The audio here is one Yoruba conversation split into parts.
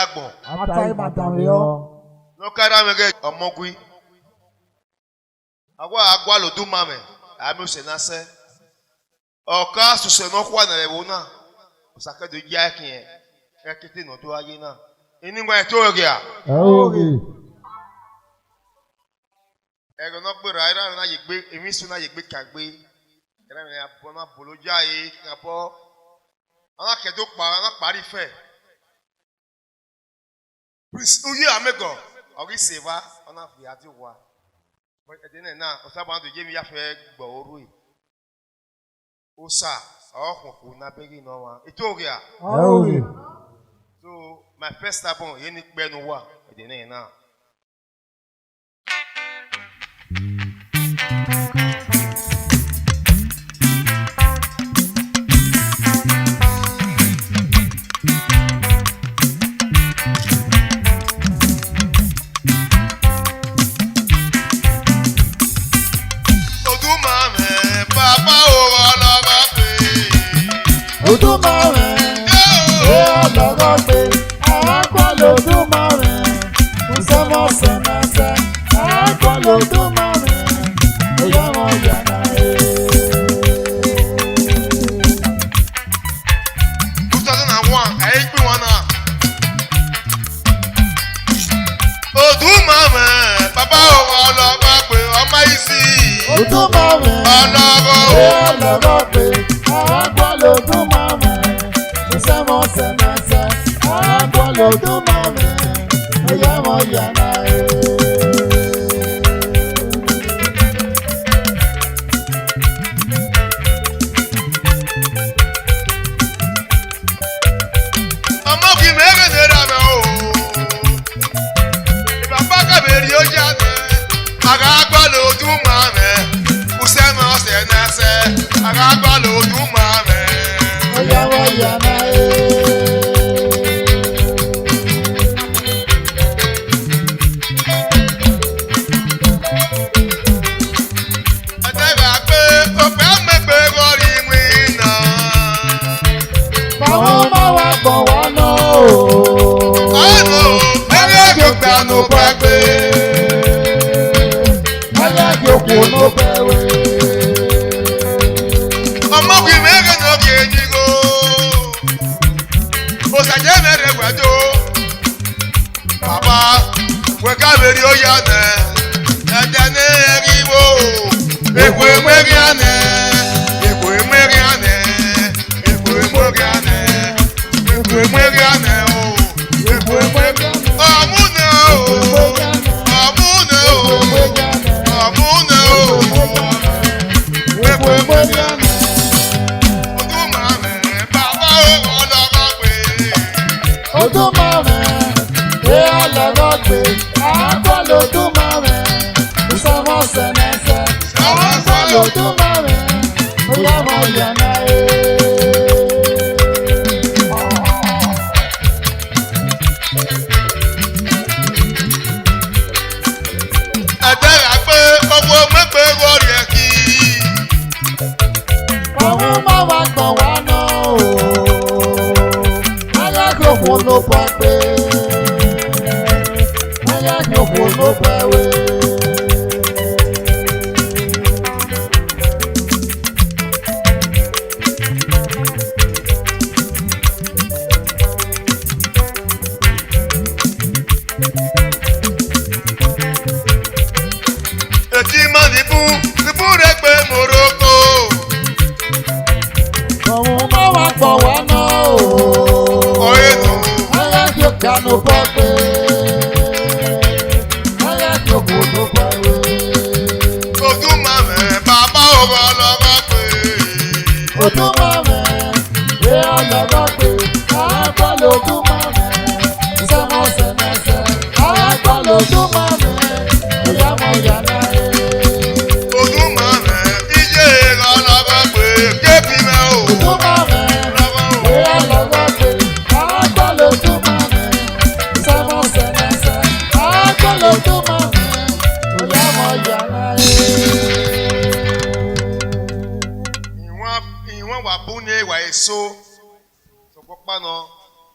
yagbon. Atai madame yo. No kara mege omogui. Agwa lo du mame. Ami osenase. Oka suse no kwa na lewona. Osaka de ya kin. Ekete no to aye na. Ini ngwa eto ogia. Ogi. Ego no gbe ra na yegbe, emi su na yegbe kagbe. Era me abona boloja yi kapo. Ana kedo pa, ana pari fe. Prince Uye Amego, Ogi Seva, ona fi ati wa. But edene na, osaba ndo jemi ya fe gbo oru yi. Osa, ohun na begi no wa. Itogia. Ogi. So my first album, yeni gbenu wa edene na.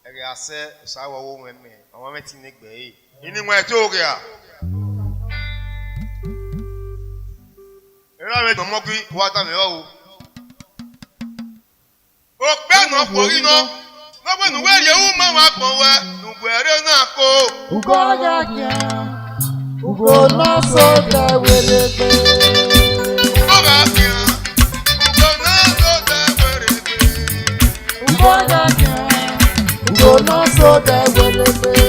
Ege ase sawa wo mweme. Mama meti negbe yi. Ini mwe toge ya. Era me tomo gui wa ta me o. O pe no pori no. No gbe nu we ye u ma wa pon we. Nu gbere na ko. Ugo ya kya. Ugo no so te wele pe. Ugo ga kya. Ugo no so te wele pe. Ugo ya kya. Ugo no so te wele pe.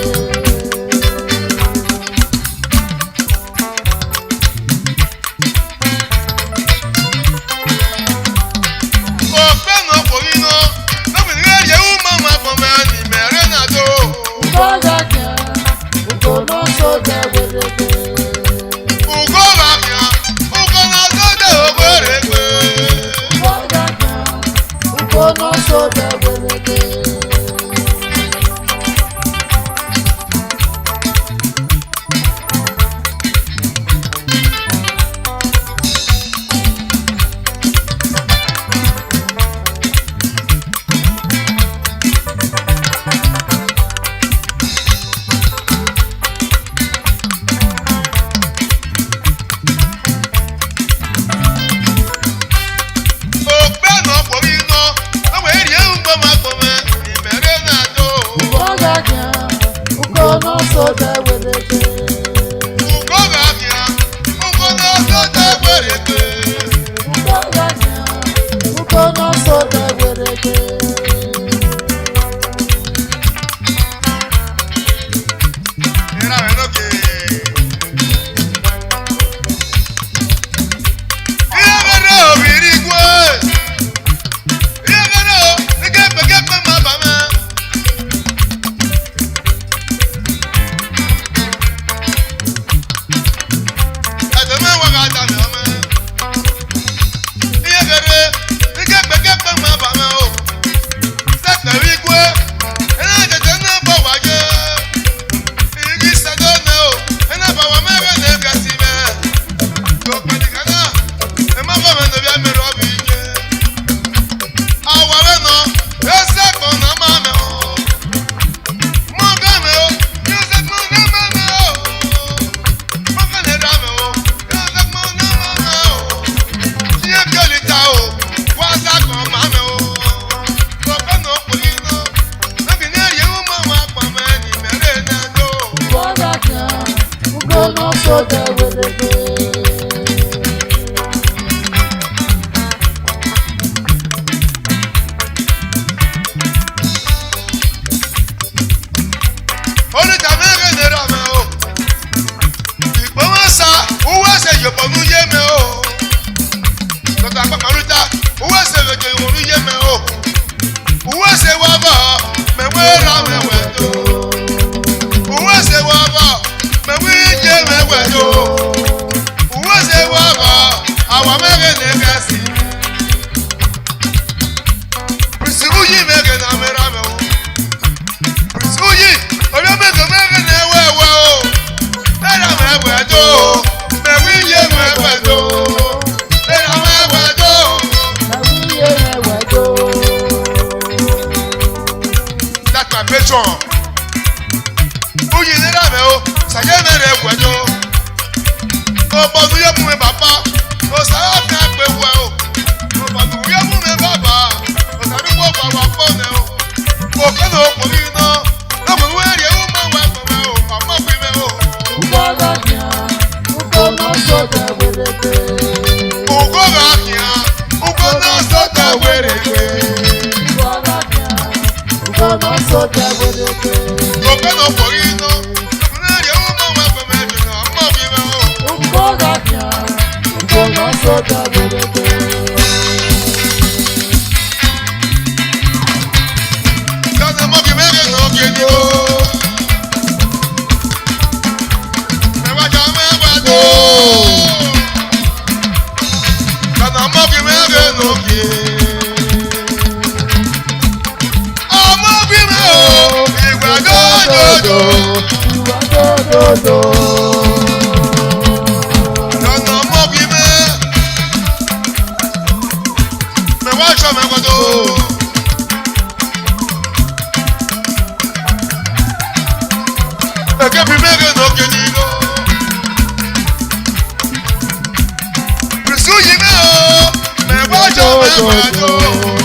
que primero no que digo. Presúyeme, me guacho, me guacho.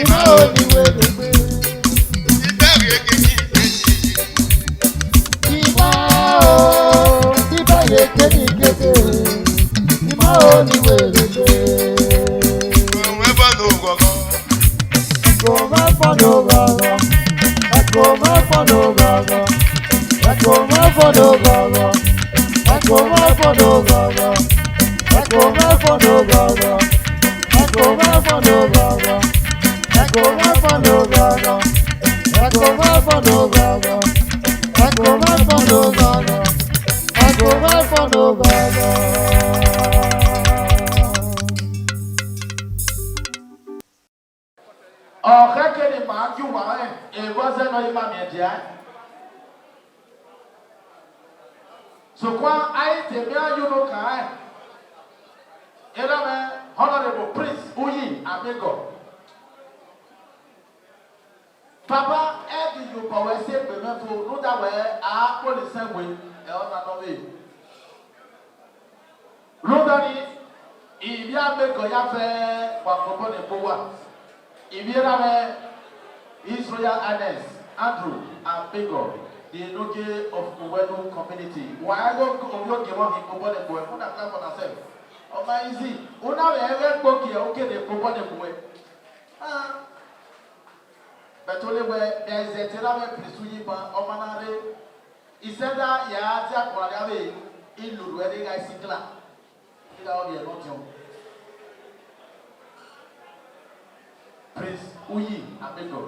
Ima oni welegbe. Ima o, iba ye keni kete. Ima oni welegbe. Akoma fono gaga. Akoma fono gaga. Akoma fono gaga. Akoma fono gaga. Akoma fono gaga. Akoma fono gaga. Akoma fono gaga. Akoma fono gaga. Akoma fono gaga. Akoma fono gaga. Ọ̀kẹ́ kéde màá kí wà ẹ̀ èèwọ̀ sẹ́nu ọ̀yẹ́ máa mi ẹ̀dí á. Sùkwá ayé tèmi ayúnú kà ẹ̀. Ìlànà Honourable Prince Uyi Amigo. Papa ẹ̀dì Yorùbá wẹ̀ sí èpèmẹ́ fún lúdà wẹ̀ àápòlìsẹ́wé ẹ̀ ọ̀nà nọ́wé. Lúdà ni ìbí Amigo yá fẹ́ wà fọ́bọ́ ní Bówà. Ibiera His Royal Highness Andrew Amigo, the Enoke of Uwenu community. Why go Oyo Kemo in Kobole Boy? Who that come for herself? Oh my easy. Who now ever go here? Okay, the Kobole Boy. But only where there is a Terame Prisuyi Omanare. He said that Yatia Kwadabe in Lulu, I see clap. He out here, not you. Prince Uyi Amigo,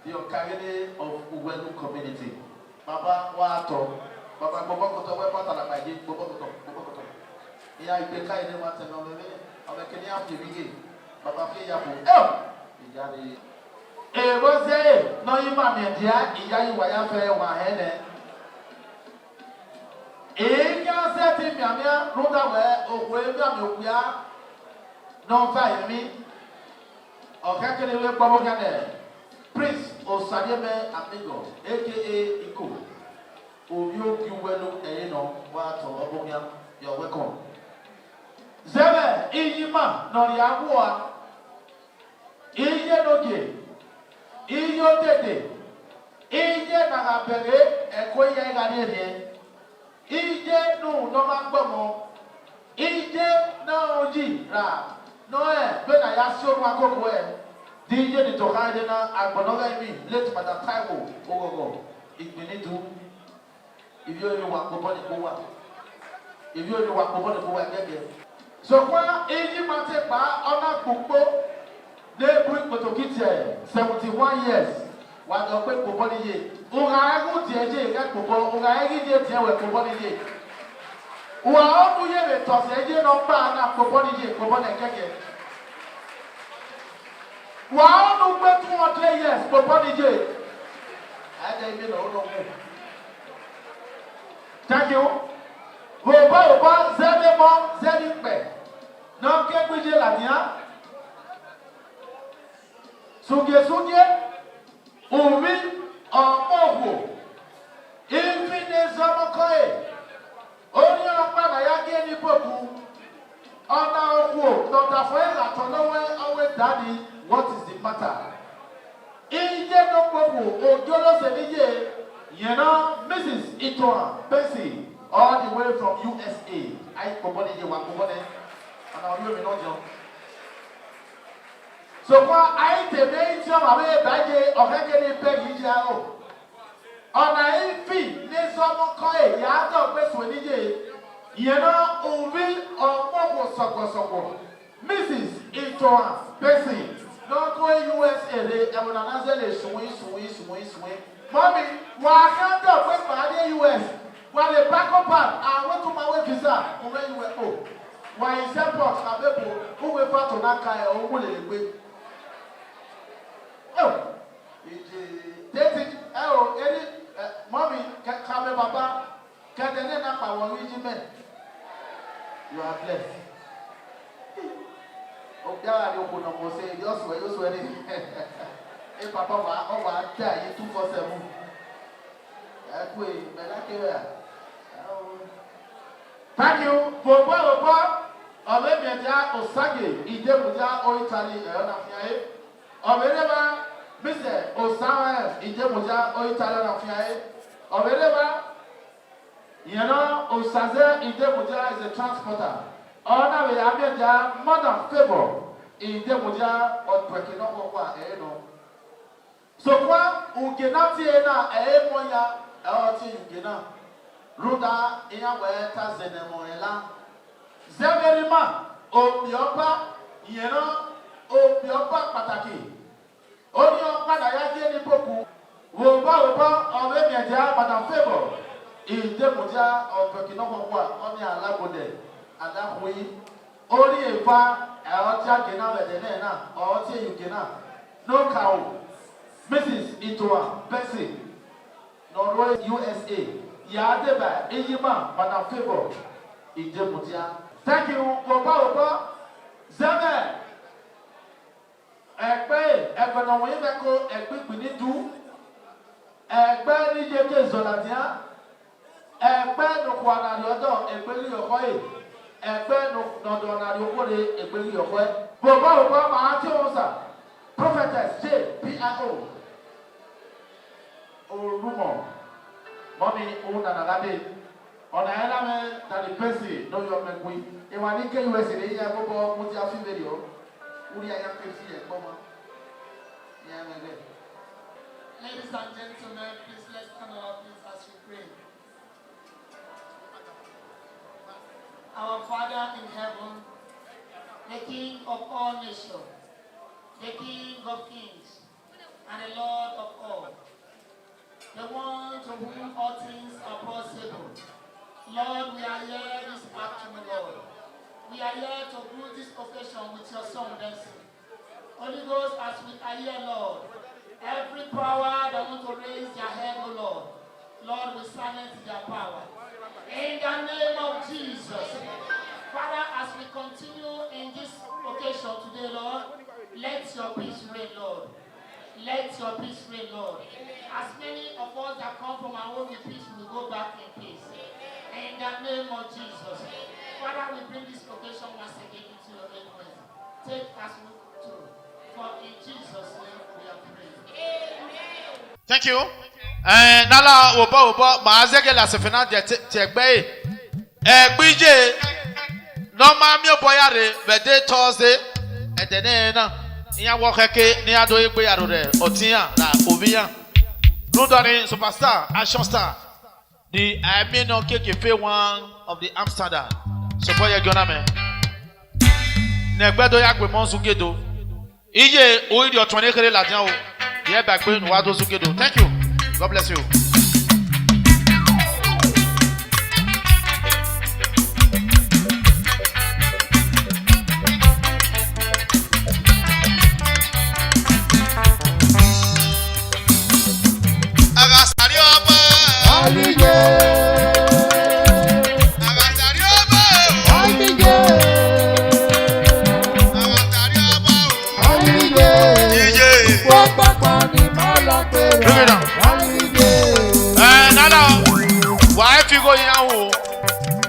the Okagene of Uwenu community. Baba Wato, Baba Bobokoto, where Patala by Jim Bobokoto. Here I take I didn't want to know me. I'm a Kenya of the beginning. Baba Fiyabu. Oh! Eh, what's it? No, you mammy, dear, Iyayi Wayafe, Wahene. Eh, you said him, Yamia, Ruda, where, or where you are. No, fire me. Ọ̀kẹ́kẹ́lẹ́ wẹ́ gbọ́mọ́gánẹ̀ Prince Osayemwenre Erahon aka Iko obi obi wẹ́nu ẹ̀yìn náà wà tọ̀ ọ̀bọ̀nyá you're welcome. Zẹ́bẹ̀ iyima nọ̀rì àwọ̀ iye n'oge iye odede iye nàgàbẹ̀rẹ̀ ẹ̀kọ́ iye ìgbàdí ẹ̀dẹ̀ iye nù nọ́mà gbọ́mọ iye náà ojì rà. No, when I ask you one go DJ the Tohide na agbonoga mi late Madam Taiwo ogogo igbinidu if you only want go gege so kwa eji mate pa ona gbogbo nebu Ipotokiti 71 years wa do pe gbogbo ni ye ora egu ti eje re gbogbo ora egi je ti we gbogbo ni ye wa onu ye le to se eje no pa na gbogbo ni ye gbogbo na gege. Wow, no way 200 years, but what did you? I didn't know. Thank you. Oba, Zebemo, Zebimbe. No, can't we do that? Suge, Umi, Omo, Infinite Zamokoe. Only a man I again in Popu. On our wall, Dr. Fuela, Tonowe, Daddy. What is the matter? Iye no popo ojolo seniye, you know, Mrs. Itoa Bessie, all the way from USA. I popone ye wa popone, and I'll do it not John. So far, I tell you, I'm away by the Okagene Peggy Jao. On a fee, there's someone called Yado West Winnie, you know, Uvi or Mobo Soko. Mrs. Itoa Bessie. Don't go USA, they will answer swing. Mommy, why can't I wait for the US? While the back up, I went to my way visa, where you were. Oh, why is that box? I bet who will part on that guy or will it wait? Oh, Eddie, mommy, come, Papa, can the name up our regiment? You are blessed. Oh, yeah, you could not say, you're sweating. Hey, Papa, oh, I tell you 247. Thank you. For Boba, or maybe Osage Ijemuja Oitali Nafiae. Obereba Mr. Osayemwenre Ijemuja Oitali Nafiae. Obereba Osaze Ijemuja is a transporter. Ona we abeja Mother Favor Ijemuja Otwekino Kwa Eno. So kwa ugenati ena moya oti ugena. Ruda iya weta zenemoela. Zeverima obiopa obiopa pataki. Oni opa na yaje ni poku. Woba obemeja Madam Favor. Ijemuja Otwekino Kwa oni alabode. Adahwi Ori eva oti agena wedenena oti ugena. No cow. Mrs. Itoa Bessie, Norway, USA. Yadeba, Ejima, Madam Favor, Ijemutia. Thank you, Oba. Zeme. Ekpe, ekonomi meko, ekpe kwinidu. Ekpe nijeke zoladia. Ekpe nukwana liodo, ekpe liyokoe. Ekpe nukwana liyokore, ekpe liyokoe. Oba, maati onsa. Prophetess J. P.I.O. Rumor. Mommy, Unanagabe. On the element that the person know your McQueen. In one UK USA, you have a video. Uri, I have 50 and Boma. Ladies and gentlemen, please let's stand on our feet as we pray. Our Father in heaven, the King of all nations, the King of kings, and the Lord of all, the one to whom all things are possible. Lord, we are here this afternoon, Lord. We are here to do this occasion with your song dancing. Holy Ghost, as we are here, Lord, every power that want to raise their head, O Lord, Lord, we silence their power. In the name of Jesus, Father, as we continue in this occasion today, Lord, let your peace reign, Lord. Let your peace reign, Lord. As many of us that come from our home in peace will go back in peace. In the name of Jesus. Father, we bring this occasion once again into your hands. Take us through. For in Jesus' name we are praying. Amen. Thank you. Nala oba maazege la sefena de tegbe. Gbije. Normal mi boyare bede Thursday edenena. Iya wokeke ni ado egbe yaro re otian la obiyan. Rudari superstar, action star. The Amino KKP one of the Amsterdam. Support your gunman. Negbedo ya gbe mon sugedo. Iye oidi o 20 kere la jan o. Ye bagbe no wa do sugedo. Thank you. God bless you.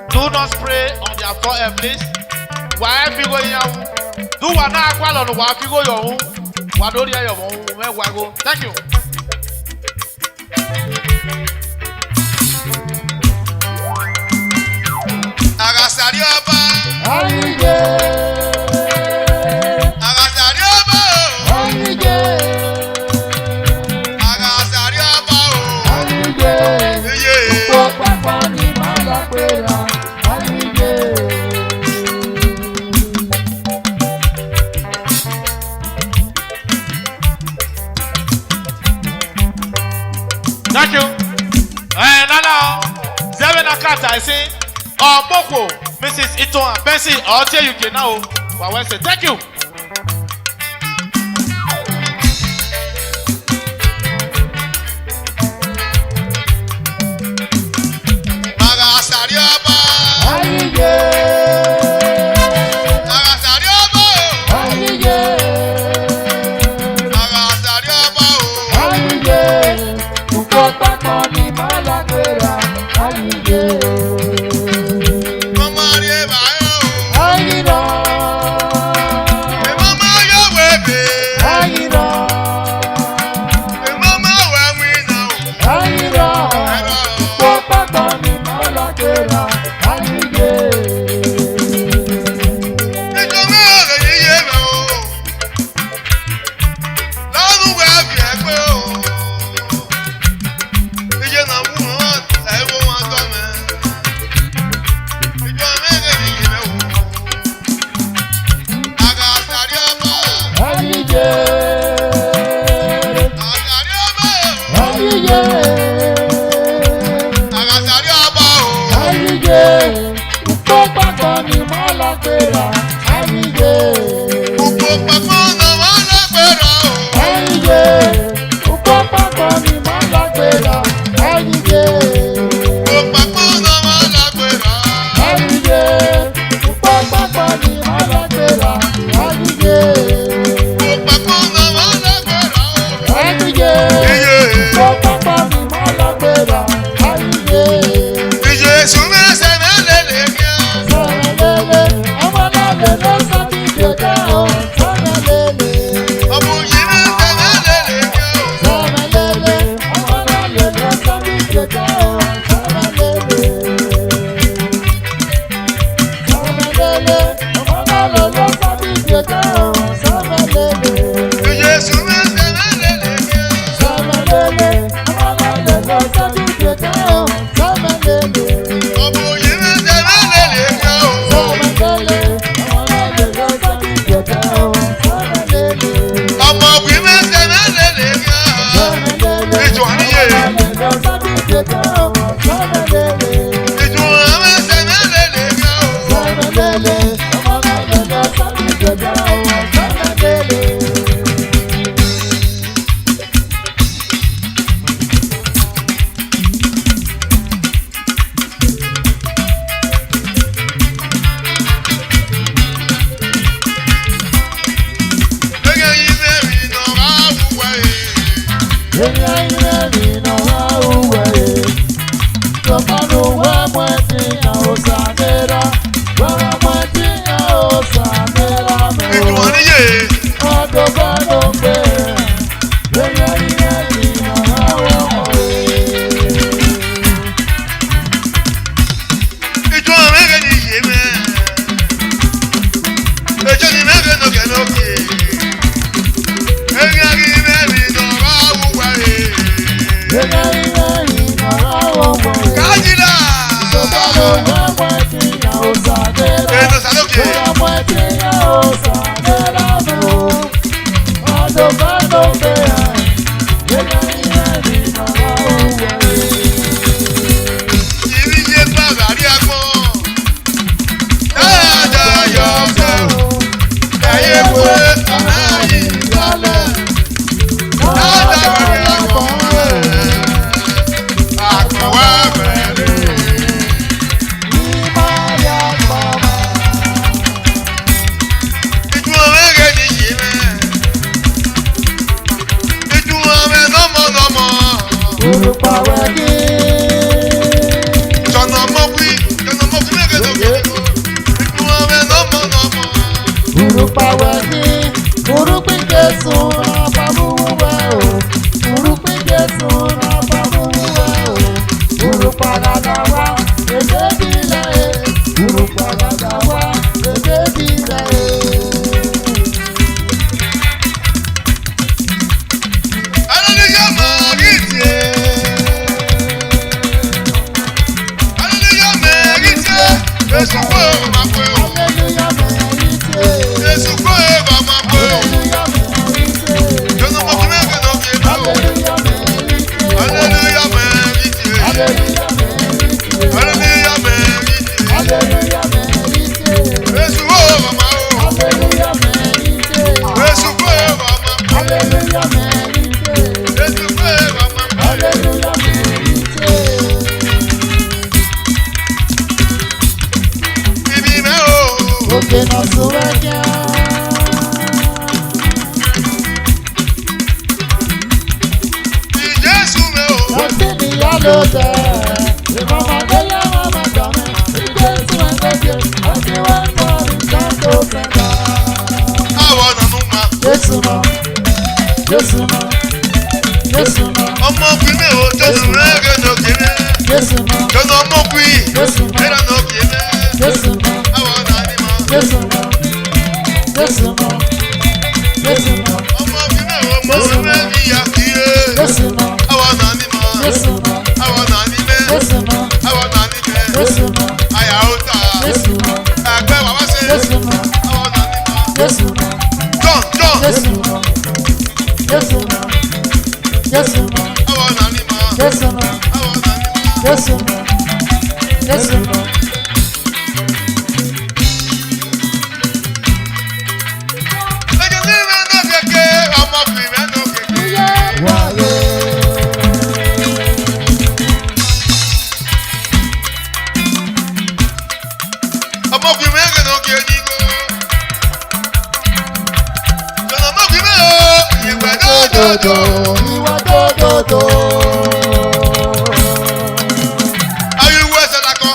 Do not spray on their forehead, please. Why people here? Do what now? While on the why people your home? What do you have your home? Where go? Thank you. Agasarioba. Thank you. Now, Seven Akata, I say, Moko, Mrs. Itoa, Bessie, I'll tell you now. Well, say thank you. lágbèrà ayíyé. Gbogbo pàpọ̀ náà wọ́n lágbèrà o. Ayíyé, gbogbo pápá ni má lágbèrà ayíyé. Gbogbo pàpọ̀ náà wọ́n lágbèrà. Ayíyé, gbogbo pápá ni má lágbèrà ayíyé. Gbogbo pàpọ̀ náà wọ́n lágbèrà o. Ayíyé, Iye. gbogbo pápá ni má lágbèrà ayíyé. Iye sùnmẹ́ sẹ́mẹ́ lélẹ̀ yẹn. Sọ̀rọ̀lẹ́lẹ́, ọmọlẹ́lẹ́ ló sọ ti dèjà o. Sọ̀rọ̀lẹ́lẹ́, Ọmọ yìí ní sẹ́mẹ́ lélẹ̀ yẹn o. sọ̀rọ̀lẹ́lẹ́, ọmọlẹ́lẹ́ ló sọ ti dèjà o. Sọ̀rọ̀lẹ́lẹ́, sọ̀rọ̀lẹ́lẹ́, ọmọlẹ́lẹ́ ló sọ ti dèjà o. Sọ̀rọ̀lẹ́lẹ́, Iye sùnmẹ́ sẹ́mẹ́ lélẹ̀ yẹn. sọ̀rọ̀lẹ́lẹ́, ọmọlẹ́lẹ́ ló sọ ti dèjà o. Sọ̀rọ̀lẹ́lẹ́. Ọmọ yìí ní sẹ́mẹ́ lélẹ̀ yẹn o. Ọmọ wí ní sẹ́mẹ́ lélẹ̀ yẹn. Ìjọ níye. Ìjọ àmẹ́ sẹ́mẹ́ lélẹ̀ yẹn o. Gẹ́gẹ́ yìí mẹ́rin náà wá wúwa yìí. Ìjọ níye. Ìjọ mẹ́rin ni yé mẹ́. Ìjọ ni mẹ́rin ló kẹ́ lókè. Gẹ́gẹ́ yìí mẹ́rin náà wá wúwa yìí. Kájílà. Ètò sàlókè. Ìrí yé bàbá rí agbọ́n. Dáadáa yọ ọ̀fẹ́ o. Ẹyẹ wo ọ̀nà yìí lálẹ́. Dáadáa rí agbọ́n rẹ̀. Àkànwá bẹ̀rẹ̀. Ìjọ mẹ́rin ni yé mẹ́. Ìjọ mẹ́ nọ́mọ́nọ́mọ́. Jọ̀nà mọ́kùí mẹ́rin ló kẹ́ lókè. Ìjọ mẹ́ nọ́mọ́nọ́mọ́. Hallelujah, Mary, hallelujah, Mary, Jésù kó máa pé o. Jésù kó máa pé o. Jọ̀nà mọ́kùí mẹ́rin ló kẹ́ lókè. Hallelujah, Mary, hallelujah, Mary, Jésù kó máa o. Jésù kó máa Jésù kó Ibi mẹ́ o. Ìjésù mẹ́ o. Àwọn nànú ma. Ọmọkùnrin mẹ́ o. Jésù mẹ́rin ló kẹ́ mẹ́. Jọ̀nà ọmọkùnrin mẹ́rin ló kẹ́ mẹ́. Àwọn nàní ma. Ọmọkùnrin mẹ́ o. Mọ̀wé mẹ́rin yà kí yé. Àwọn nàní ma. Àwọn nàní mẹ́. Àwọn nàní mẹ́. Àyà ó ta. Àgbẹ̀ wà wá sí. Àwọn nàní ma. John. Àwọn nàní ma. Àwọn nàní ma. dodo, ìwà dodo. Ayiwo Salako.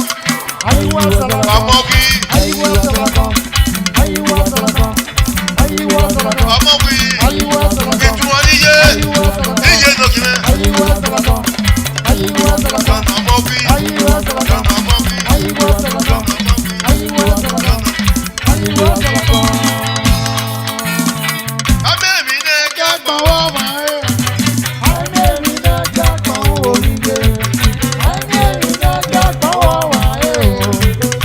Ayiwa Salako. Ọmọ wí. Ayiwa Salako. Ayiwa Salako. Ayiwa Salako. Ọmọ wí. Ayiwa Salako. Ìtumọ̀ níye. Ayiwa Salako. Níye dọ̀kìmẹ̀. Ayiwa Salako. Ayiwa Salako. Ọ̀nà ọmọ wí. Ayiwa Salako. Ọ̀nà ọmọ wí. Ayiwa Salako. Ọ̀nà ọmọ wí. Ayiwa Salako. Ayiwa Salako. Amẹ́ mi ní ẹja gbọ̀n. Gbọ̀wọ́ máa ń rẹ̀. Àìmẹ́rin náà já gbọ̀n òrìṣẹ́. Àìmẹ́rin náà já gbọ̀wọ́ máa ń rẹ̀.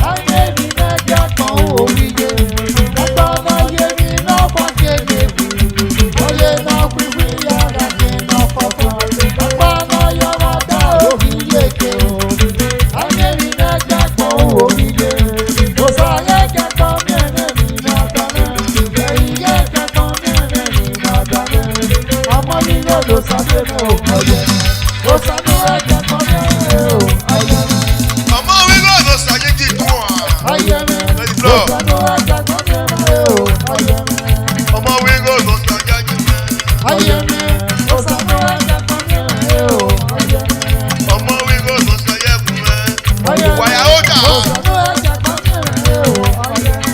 Àìmẹ́rin náà já gbọ̀n òrìṣẹ́. Ẹgbẹ́ ọmọ yé mi náà bọ́ kéde. Oyè náà pípín yára kí n náà fọ́fọ́. Ẹgbẹ́ ọmọ yọmọ dá òbí léke o. Àìmẹ́rin náà já gbọ̀n òrìṣẹ́. Kò sọ ayé kẹ́kọ̀ọ́ mẹ́rin mi náà dáná. Ẹ̀yìn yẹ́ kẹ́kọ̀ọ́ mẹ́rin mi náà dáná. Ọmọ mi yóò lọ sábẹ́ mi ò ọ̀yẹ́. Ó sánú ẹ̀jẹ̀ kan mẹ́rin o. Ayé mi. Ọmọ wí lọ́dọ̀ sàyẹ́jì tún wà. Ayé mi. Ó sánú ẹ̀jẹ̀ kan mẹ́rin o. Ayé mi. Ọmọ wí lọ́dọ̀ sàyẹ́jì mẹ́. Ayé mi. Ó sánú ẹ̀jẹ̀ kan mẹ́rin o. Ayé mi. Ọmọ wí lọ́dọ̀ sàyẹ́kù mẹ́. Ayé mi. Wàyà ó dà. Ó sánú ẹ̀jẹ̀ kan mẹ́rin o. Ayé mi.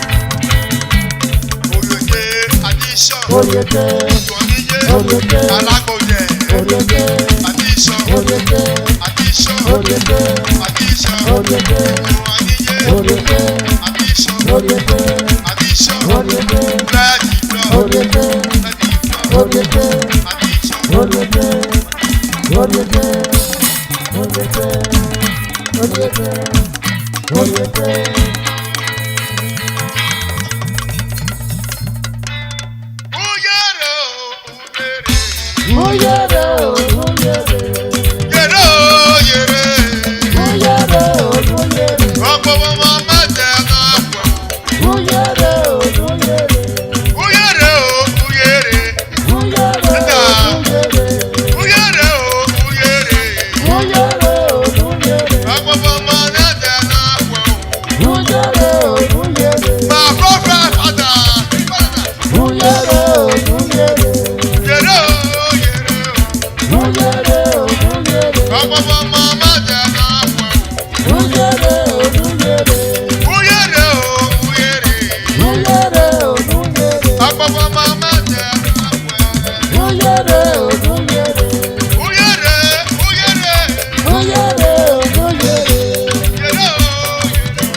Oyèdè Adíṣàn. Oyèdè. Ìtọ́níyé. Oyèdè. Alágbòjẹ. Oyèdè. Adíṣàn. Oyèdè. Adíṣàn. Oyèdè. Adíṣàn. Oyèdè. Ìtọ́níyé. Oyèdè. Adíṣàn. Oyèdè. Adíṣàn. Oyèdè. Bẹ́ẹ̀ni lọ. Oyèdè. Bẹ́ẹ̀ni lọ. Oyèdè. Adíṣàn. Oyèdè. Oyèdè. Oyèdè. Oyèdè. Oyèdè. Uyere o, uyere. Oyèdè. Oyèdè. Yere o, yere. Oyèdè. Oyèdè. Ọ̀pọ̀ ọmọ mẹ́tẹ̀ náà pọ̀. Oyèdè. Oyèdè. Uyere o, uyere. Oyèdè. Oyèdè. Uyere o, uyere. Oyèdè. Oyèdè. Ọ̀pọ̀ ọmọ mẹ́tẹ̀ náà pọ̀. Oyèdè. Oyèdè. My prophet father. Oyèdè. Oyèdè. Yere o, yere o. Oyèdè. Oyèdè. Ọ̀pọ̀ ọmọ mẹ́tẹ̀ náà pọ̀. Oyèdè. Oyèdè. Uyere o, uyere. Oyèdè. Oyèdè. Ọ̀pọ̀ ọmọ mẹ́tẹ̀ náà pọ̀. Oyèdè. Oyèdè. Uyere, uyere. Oyèdè. Oyèdè. Yere o, yere.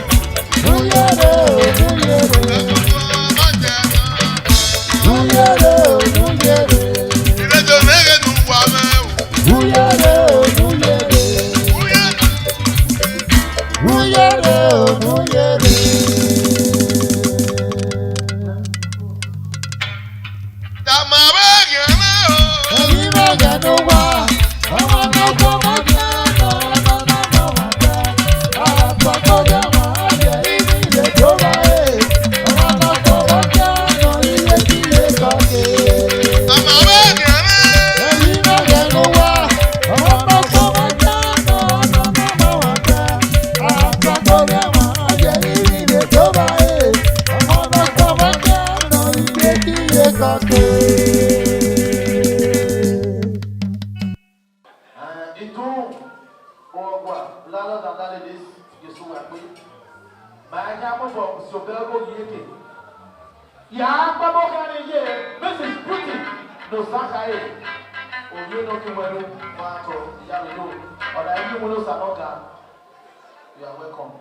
Oyèdè. Oyèdè. Ọ̀pọ̀ ọmọ mẹ́tẹ̀ náà pọ̀. Oyèdè. Oyèdè. Ìrẹsì mẹ́rin ló wà mẹ́wò. Oyèdè. Oyèdè. Uyere. Oyèdè. Oyèdè. Tàmàwé yẹ̀mẹ́ o. Èyí máa jẹ̀nu wá, ọmọ tó kọ́ mọ́ jẹ́ ọ̀nà ọ̀nà wà jẹ́. Àgbà tó jẹ́ wọ́n á jẹ́ ibi ilé tó bá yé. Ọmọ tó kọ́ mọ́ jẹ́ ọ̀nà ilé tí ilé kan ké. Tàmàwé yẹ̀mẹ́. Èyí máa jẹ̀nu wá, ọmọ tó kọ́ mọ́ jẹ́ ọ̀nà ọ̀nà wà jẹ́. Àgbà tó jẹ́ wọ́n á jẹ́ ibi ilé tó bá yé. Ọmọ tó kọ́ mọ́ jẹ́ ọ̀nà ilé tí ilé kan ké. Itu ogwa lalo da dale des yesu wa pe ma nya mo bo so be go yeke ya pa mo ka ni ye message beauty no saka e o ye no ki wenu ma to ya we no oda yi mo no sanoka you are welcome.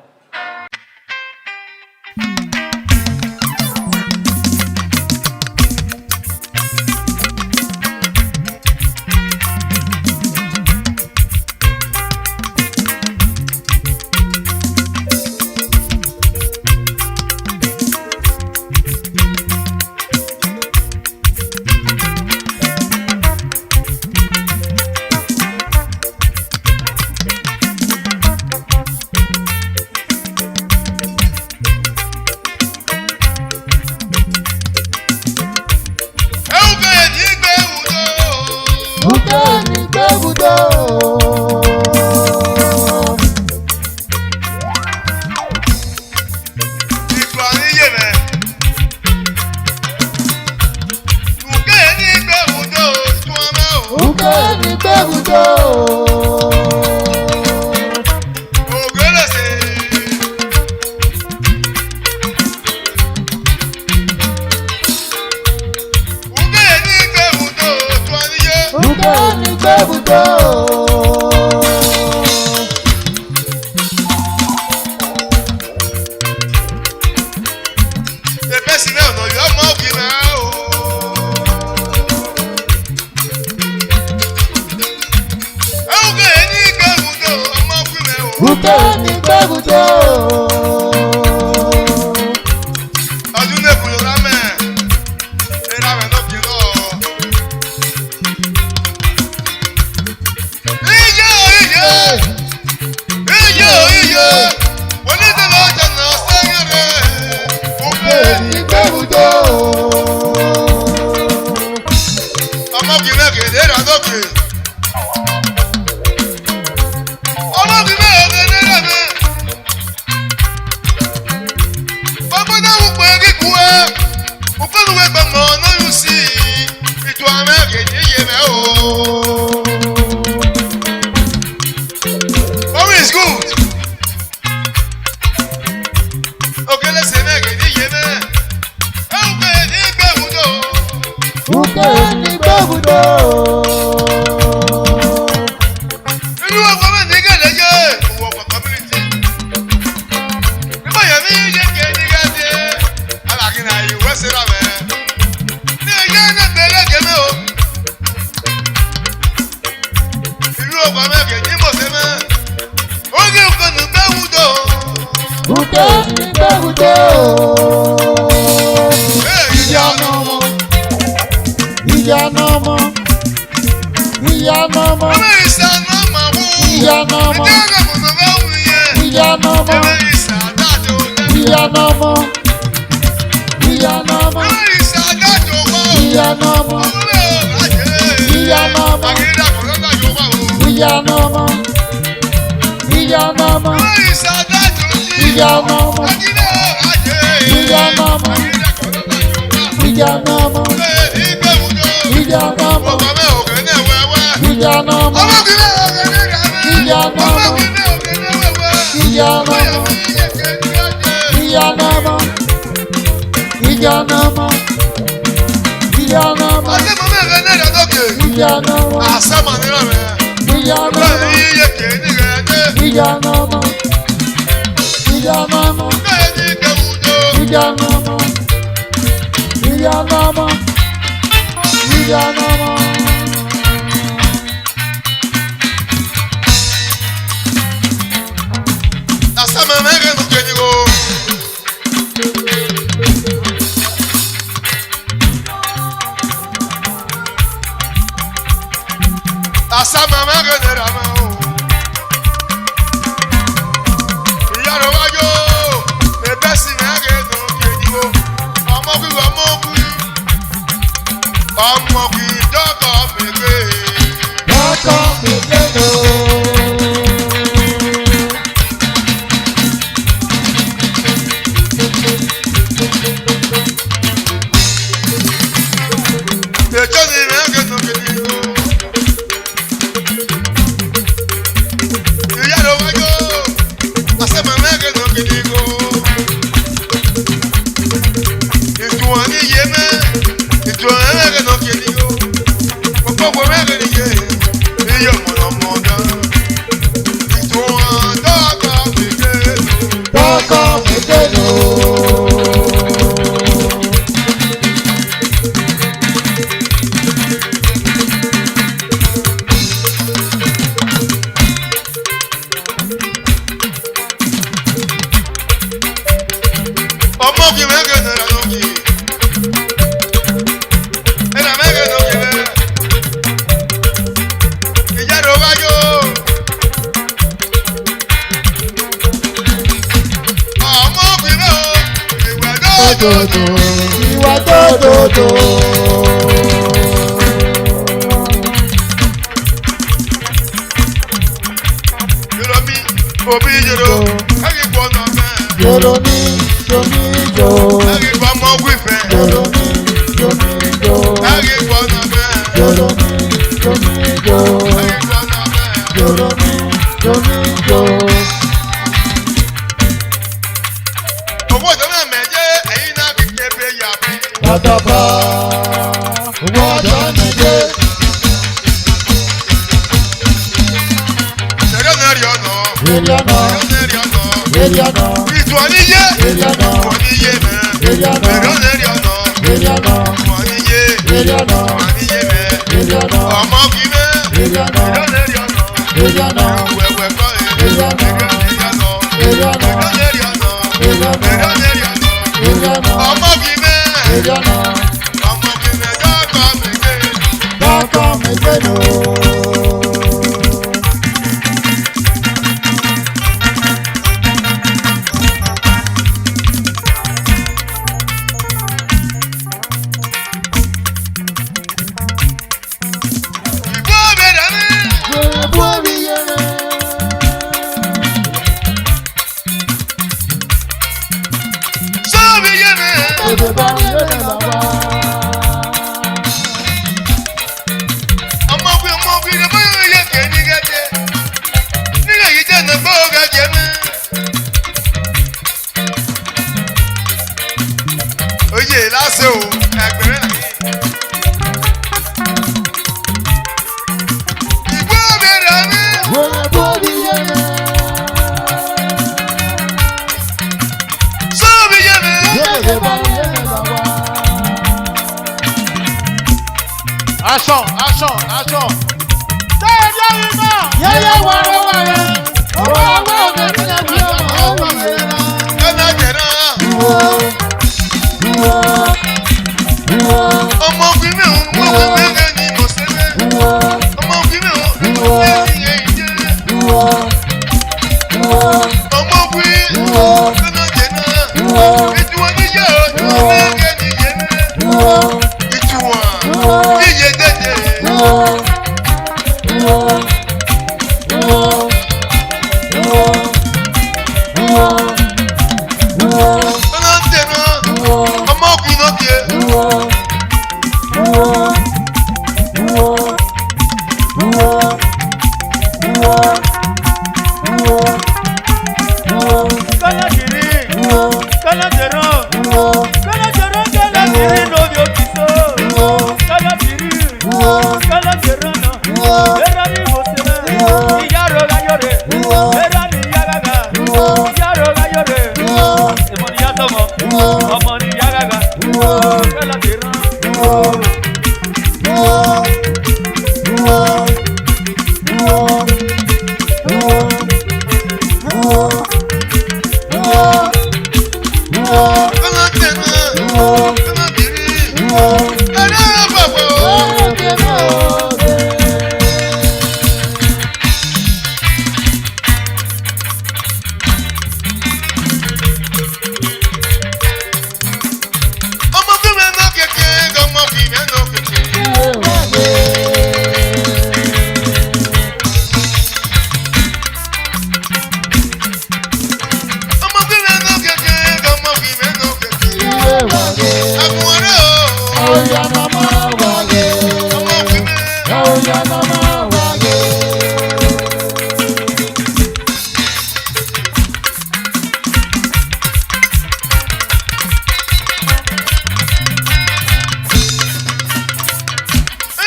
Eliano, Eliano, Ìtùwọ̀níyé. Eliano, Ìtùwọ̀níyé mẹ́. Eliano, Eliano. Eliano, Ìtùwọ̀níyé. Eliano, Ìtùwọ̀níyé mẹ́. Eliano, Ọmọ kì í mẹ́. Eliano, Eliano, Wẹ̀wẹ̀ kọ́ ẹ̀. Eliano, Eliano. Eliano, Eliano, Eliano, Ọmọ kì í mẹ́. Eliano, Ọmọ kì í mẹ́. Dọ́kọ̀ mi gbé. Dọ́kọ̀ Mẹ́gbẹ́nu. Ìgbó bẹ̀rẹ̀ mi. Gbogbo mi yẹrẹ. Sọ́ọ̀bì yé mi. Gbogbo bá mi yẹrẹ bàbá. Ọmọ kì í mọ yẹ kẹ́ ní gẹ́gẹ́. Nígbà yìí jẹ́ ẹ̀nà gbọ́ gẹ́gẹ́ mi. Oyè lásìkò ẹgbẹ̀rún àyè. Ìgbó bẹ̀rẹ̀ mi. Gbogbo mi yẹrẹ. Sọ́ọ̀bì yé mi. Gbogbo bá mi yẹrẹ bàbá. Action, action, action. Tẹ́lẹ̀ yẹ́rì náà. Yẹ́yẹ́ wàrẹ́ wàrẹ́. Owó ọgbà ọ̀gá ní ẹbí ọmọ ọmọ yẹrẹ. Ẹ̀nà jẹ̀rọ. Ọmọ kì í mẹ́ òun wọ́n wọ́n mẹ́gẹ́ ni mo ṣe mẹ́. Ọmọ kì í mẹ́ òun wọ́n mẹ́gẹ́ ni ẹ̀yìn jẹ́. Ọmọ kì í ẹ̀nà jẹ̀rọ. Ìtùwọ̀níyé o, ìtùwọ̀n mẹ́gẹ́ ni yé mẹ́. Ìtùwọ̀n yíyé jẹ́jẹ́. Ẹ̀nà jẹ̀rọ. Ọmọ kì í nọ́kẹ́. Ọmọ ni yàgàgà, kẹ́lá ti rán. Ẹ̀nà jẹ̀rọ. Ẹ̀nà jẹ̀rọ. Ẹ̀nà bàbá o. Ọmọ kì í mẹ́ nọ́ kẹ̀kẹ́. Ọmọ kì í mẹ́ nọ́ kẹ̀kẹ́. Ọmọ kì í mẹ́ nọ́ kẹ̀kẹ́. Ọmọ kì í mẹ́ nọ́ kẹ̀kẹ́. Àgùnwọ̀rẹ́ o. Ọmọ kì í mẹ́.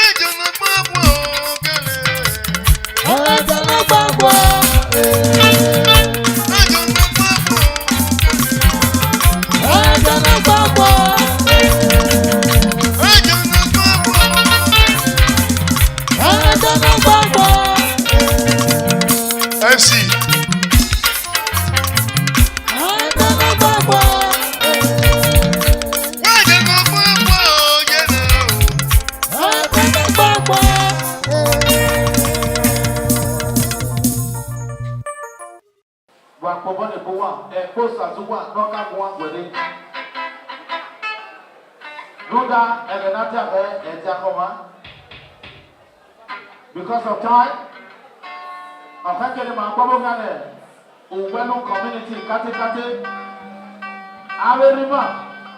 Ẹ̀jọ̀ náà gbọ́ bọ̀ kẹ́lẹ́. Ẹ̀jọ̀ náà gbọ́ bọ̀ kẹ́lẹ́. Ẹ̀jọ̀ náà gbọ́ bọ̀. MC. Ẹ̀jọ̀ náà gbọ́ bọ̀ yẹn náà. Wakpɔbɔ ne ko wa, ɛkpɔsa so wa, n'ɔka ko wa gbɛde. Nuda ɛgbɛnati abɛ ɛti akɔma. Because of time, ɔfɛnkele ma gbɔbɔ ganɛ, Owelu community katekate. Awerima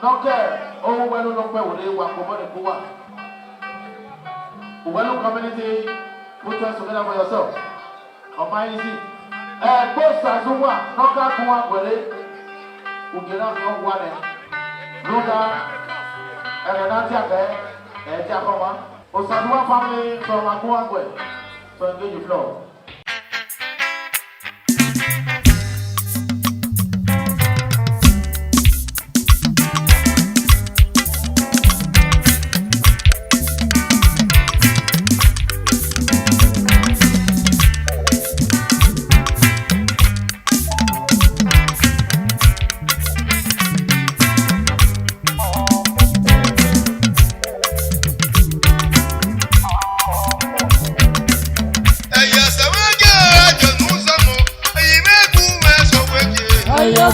n'ɔkɛ Owelu n'ɔkpɛ wòle wakpɔbɔ ne ko wa. Owelu community, put us together for yourself. Ọmọ yìí si. Ẹ̀gbọ́sà tó wà lọ́kà tó wà pẹ̀lẹ́ ògìnà fi ọ̀wá rẹ̀ lọ́dà ẹ̀rẹ̀dá tí a kẹ́ ẹ̀ tí a kọ́ wa. Òsàdúwà family from Agbóhàgbẹ̀ to engage the floor.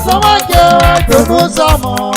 sọ́mọ́ jẹ́ ẹ̀dùnú sọ́mọ́.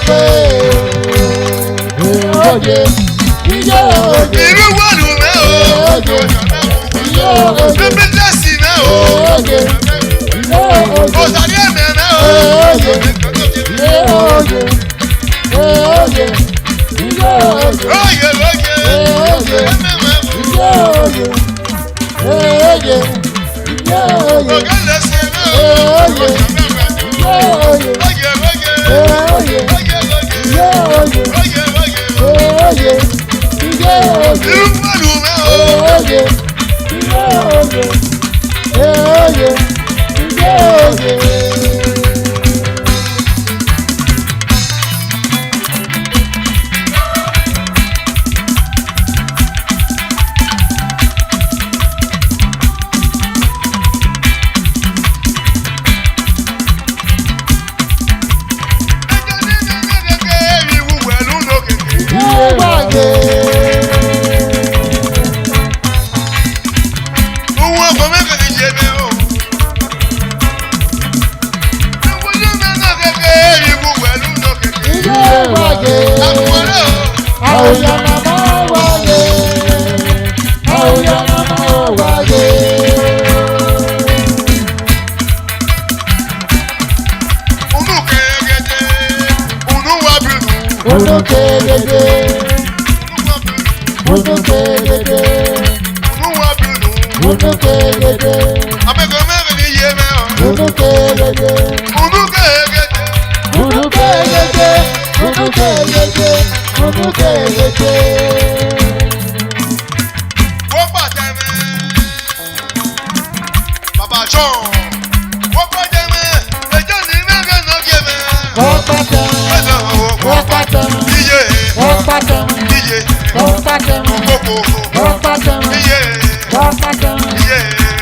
pé oje iye oje Irú wọ́ọ̀lù mẹ́ o. oje iye oje Bíbí lẹ́sì mẹ́ o. oje iye oje Òsàlẹ̀ ẹ̀mẹ̀ mẹ́ o. oje iye oje oje iye oje Oye oye. oje Ẹ̀mẹ̀ mẹ́ o. iye oje oje iye oje Ọ̀gá lẹ́sì mẹ́ o. oje iye oje Oye oye. oye Oye oye. iye oje Oye oye. oye iye oje Irú wọ́ọ̀lù mẹ́ o. oye iye oje oye iye oje. Irú wẹ̀lú lókè. Ìgbàgbé. Owó ọkọ̀ mẹ́kàn ní ṣe mẹ́ o. Ìwúlú mẹ́kàn kékeré irú wẹ̀lú lókè. Ìgbàgbé. Àbúwọ̀lẹ́ o. Àwòyànà máa wáyé. Àwòyànà máa wáyé. Unú kẹ̀kẹ́kẹ́. Unú wà bínú. Odò kéde. Unú wà bínú. Odò kéde. Unú wà bínú. Odò kéde. Àmẹ́kọ̀ mẹ́kàn ní ṣe mẹ́ o. Odò kéde. Unú kẹ̀kẹ́kẹ́. Odò kéde. Odò kéde. Odò kéde. Wọ́n pàtẹ́ mẹ́. Bàbá John. Wọ́n pàtẹ́ mẹ́. Ẹjọ́ ní mẹ́kàn náà jẹ mẹ́. Wọ́n pàtẹ́. Ẹ̀sán Wọ́n pàtẹ́. iye. Wọ́n pàtẹ́. Iye. Wọ́n pàtẹ́. Kókó. Wọ́n pàtẹ́. Iye. Wọ́n pàtẹ́. Iye.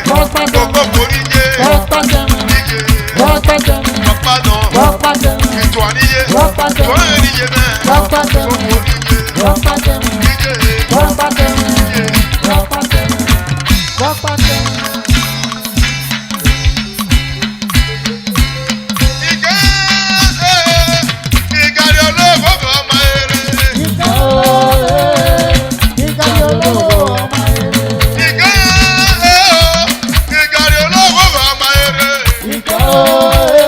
Wọ́n pàtẹ́. Kókó níye. Wọ́n pàtẹ́. Iye. Wọ́n pàtẹ́. Pàpà náà. Wọ́n pàtẹ́. Ètò àníyé. Wọ́n pàtẹ́. Wọ́n yẹ níye mẹ́. Wọ́n pàtẹ́. Kókó níye. Wọ́n pàtẹ́. Iye. Wọ́n pàtẹ́. Iye. Wọ́n pàtẹ́. Wọ́n pàtẹ́. Ìgàrí olóògbé ọmọ eré. Ìgbà òye. Ìgbà olówó ọmọ èrè. Ìgàrí olóògbé ọmọ eré. Ìgbà òye.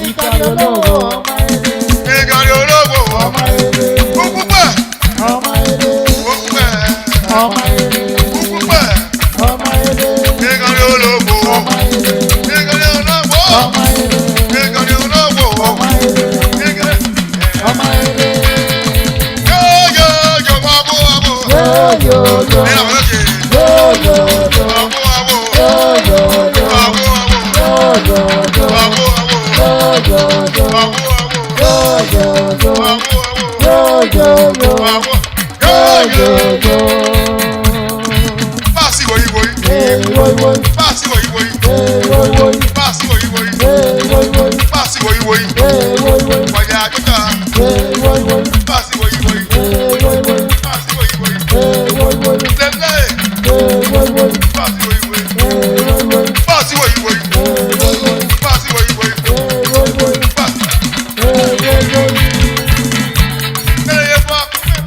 Ìgbà olówó ọmọ èrè. Ìgàrí olóògbé ọmọ Ọmọ èrè. kúkú pẹ̀. Ọmọ èrè. Kúkú pẹ̀. Ọmọ èrè. Kúkú pẹ̀. Ọmọ èrè. Ìgàrí olóògbé. Ọmọ èrè. Ìgàrí olóògbé. Ọmọ èrè. Ìgàrí olóògbé. Ọmọ èrè. Ìgàrí. Ọmọ èrè. Yóò wá bó wá bó. Yóyóyó. Ní àwọn ọ̀sẹ̀. Yóyóyó. Wá bó wá bó. Yóyóyó. Wá bó wá bó. Yóyóyó. Wá bó wá bó. Yóyóyó. Wá bó wá bó. Yóyóyó. Wá bó wá bó. Yóyóyó. Wá bó. Yóò. Yóyóyó. Báàsì wòyí wòyí. Èèwòyìwòyì. Báàsì wòyí wòyí. Èèwòyìwòyì. Báàsì wòyí wòyí. Èèwòyìwòyì. Báàsì wòyí wòyí. Èèwòyìwòyì. Wàjà àjọta. Èèwòyìwòyì. Báàsì wòyí wòyí. Èèwòyìwòyì. Báàsì wòyí wòyí. Èèwòyìwòyì. Lẹ́lẹ́. Èèwòyìwòyì. Báàsì wòyí wòyí. Èèwòyìwòyì. Báàsì wòyí wòyí. Èèwòyìwòyì. Báàsì wòyí wòyí. Èèwòyìwòyì. Báàsì. Èèwòyìwòyì. Ẹlẹ́yẹ fún akúmẹ̀.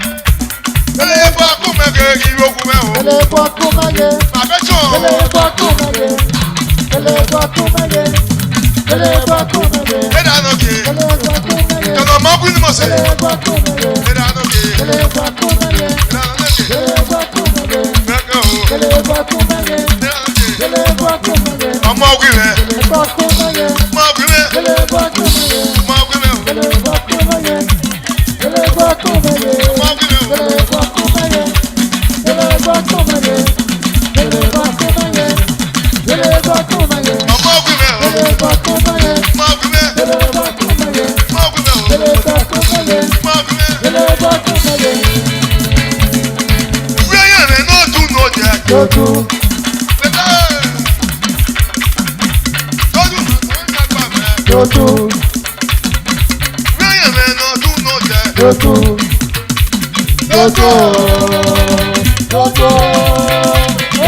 Ẹlẹ́yẹ fún akúmẹ̀ kẹ́kẹ́ ìrókù mẹ́ o. Elefo akumaye. Àbẹ́jọ́. Elefo akumaye. Elefo akumaye. Elefo akumaye. Ẹ̀dá nọ́kè. Elefo akumaye. Jọ̀gọ̀ mọ́ kú ni mo sẹ́. Elefo akumaye. Ẹ̀dá nọ́kè. Elefo akumaye. Ẹ̀dá nọ́kè. Elefo akumaye. Mẹ́kẹ́ o. Elefo akumaye. Ẹ̀dá nọ́kè. Elefo akumaye. Ọmọ ògùn rẹ̀. Elefo akumaye. Ọmọ ògùn rẹ̀. Elefo akumaye. Ọmọ ògùn rẹ̀. Elefo akumaye. Elefo akumaye. Ọmọ ògùn rẹ̀. Elefo akumaye. Elefo akumaye. Elefo akumaye. Elefo akumaye. Ọmọ ògùn rẹ̀. Elefo akumaye. Ọmọ ògùn rẹ̀. Elefo akumaye. Ọmọ ògùn rẹ̀. Elefo akumaye. Ọmọ ògùn rẹ̀. Elefo akumaye. Wíyẹn rẹ̀ náà dùn náà jẹ́. Joju. Lẹ́lẹ́. Lọ́dún tó ń dàgbà mẹ́. Joju. Wíyẹn rẹ̀ náà dùn náà jẹ́. Joju. Joju. Joju.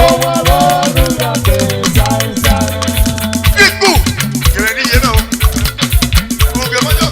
Owó lọ́dún yàgbé ṣáìṣáì. Ikú. Kìrẹ̀ ní yẹn náà o. Ògè mọ́jọ́.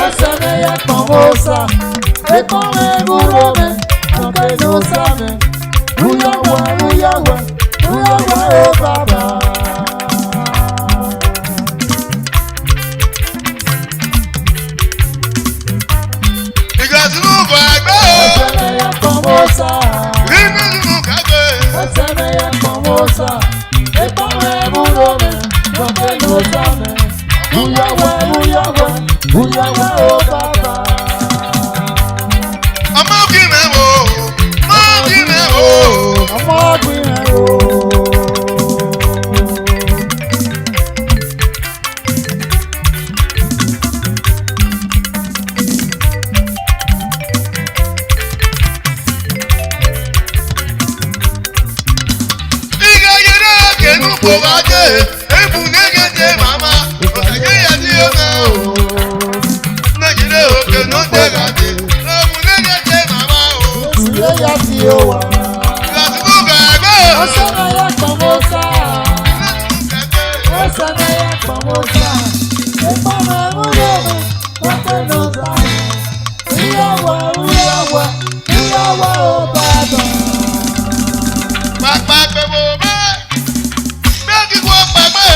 Oseme ya pomosa, ekome burome, oke no same. Uyawa, uyawa, uyawa o baba. Ìgbàsínú gbàgbé o. Oseme ya pomosa, Nínú kàgbé. oseme ya pomosa, ekome burome, oke no same. Uyawa, uyawa, uyawa o baba. Ọmọ kí mẹ́ wo. Ọmọ kí mẹ́ wo. Ọmọ ọgbìn ẹ̀ o. Ìgbà yẹn náà kẹ́nu kò wá dé. Ebù nẹ́gẹ̀dẹ̀ màmá. Ọ̀sẹ̀ yẹn ti yóò náà o. Nàìjíríà òkè ló dé gàdé. Ebù nẹ́gẹ̀dẹ̀ màmá o. Ìyá ya ti o wà. Ìgbàsínú gbàgbé o. Ọ̀sánà ya pọ̀mọ́sá. Nínú kàgbé. Ọ̀sánà ya pọ̀mọ́sá. Ìpamọ́ ẹ̀múlẹ̀ mi, wọ́n pẹ́ lọ sáré. Ìyáwó, ìyáwó, ìyáwó ò bàbá. Pàpà gbẹ̀wò mẹ́. Bẹ́ẹ̀ kí wọ́n pàgbé.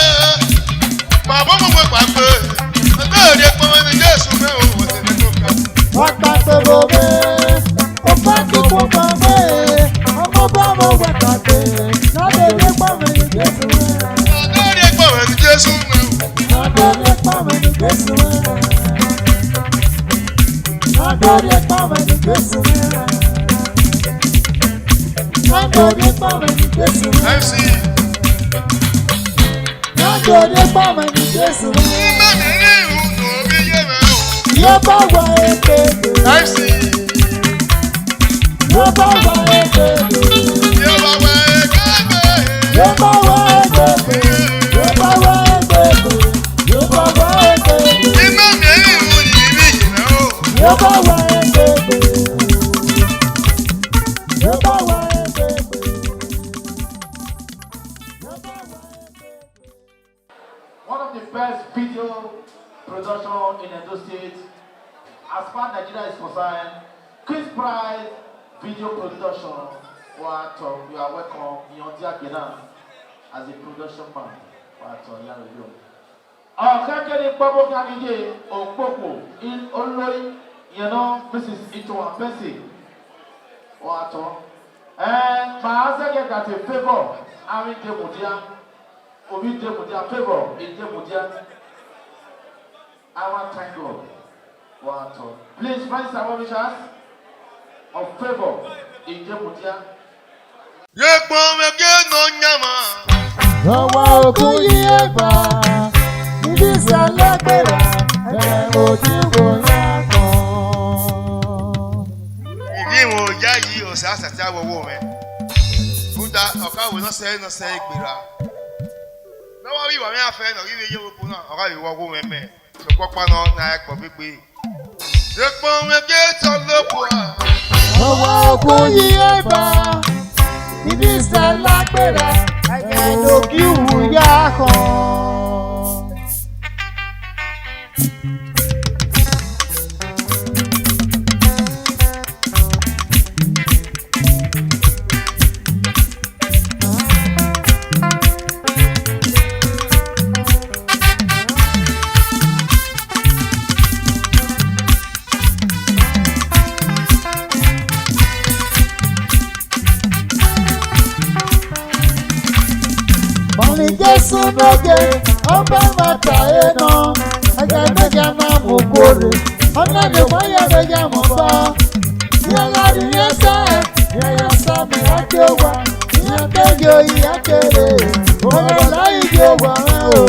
Màbá mo mọ̀ pàgbé. Ẹgbẹ́ òde pọ́nmọ́ ní Jésù mẹ́ o. Wọ́n ti lè tó kà. Wọ́n pa gbogbo mi. Ó fẹ́ kí kò pa mí. Ọmọ bá mo wẹ̀ kàdé. Lọ́dẹ̀ ní pàmì ní Jésù rẹ̀. Ẹgbẹ́ òde pọ́nmọ́ ní Jésù mẹ́ o. Lọ́dẹ̀ ní pàmì ní Jésù rẹ̀. Lọ́dẹ̀ ní pàmì ní Jésù rẹ̀. Lọ́dẹ̀ ní pàmì ní Jésù rẹ̀. MC. Lọ́dẹ̀ ní pàmì ní Jésù rẹ̀. Nígbà tí ní ìhùnà omi yé mẹ́ o. Yóò bá wà èké. MC. Yóò bá wà èké. Yóò bá wẹ̀ kẹ́gbẹ́. Yóò bá wà èké. Yóò bá wà èké. Yóò bá wà èké. Nígbà tí ní ìhùnà yìí bí yìí mẹ́ o. Yóò bá wà èké. Yóò bá wà èké. Yóò bá wà èké. One of the best video production in Edo State, as far as Nigeria is concerned, Chris Price video production. What you are welcome, Yondia Kenan, as a production man. What you Kakere Babo Kanije, Okpoko, in Olori, Mrs. Itoa Bessie. What and Maazage got a favor, Ari Demudia, Obi Demudia, favor, in Demudia. I want to thank God. What please find some wishes of favor in Demudia. Yé pọ́n mẹ́kẹ́ nọ nyàmá. Lọ́wọ́ òkú yí ẹ̀gbà, ìdí ìsàlẹ̀ gbéra, ẹ̀ òjì wò yá kan. Ìdí ìwọ̀n òjá yìí ọ̀sẹ̀ àṣàtì àwọ̀wọ̀ mẹ́. Fúnta ọ̀ká ìwé náà sẹ́ ìgbéra. Lọ́wọ́ wíwà mẹ́ àfẹ́ náà wíwé yé gbogbo náà ọ̀ká ìwé wọ́wọ́ mẹ́mẹ́. Sọ̀pọ̀pá náà náà ẹ̀pọ̀ gbígbé. Yé pọ́n mẹ́kẹ́ tọ́ lóko à. Lọ́wọ́ òkú yí ẹ̀gbà, ìdí ìsàlẹ̀ gbéra, ẹ̀ òjì wò yá kan. Mọ̀lì Jésù lóge, ọba bàtà ẹ̀nà, ẹ̀jẹ̀ méjà náà mú kórè, ọ̀nà lè wáyà méjà mọ̀ bá. Yẹ́yà rí yẹ́sẹ̀, yẹ́yà sàmì àjẹwà, ìyẹn kéjọ ìyá kéré, ọ̀rọ̀ láyé jẹ́ wà rẹ̀ o.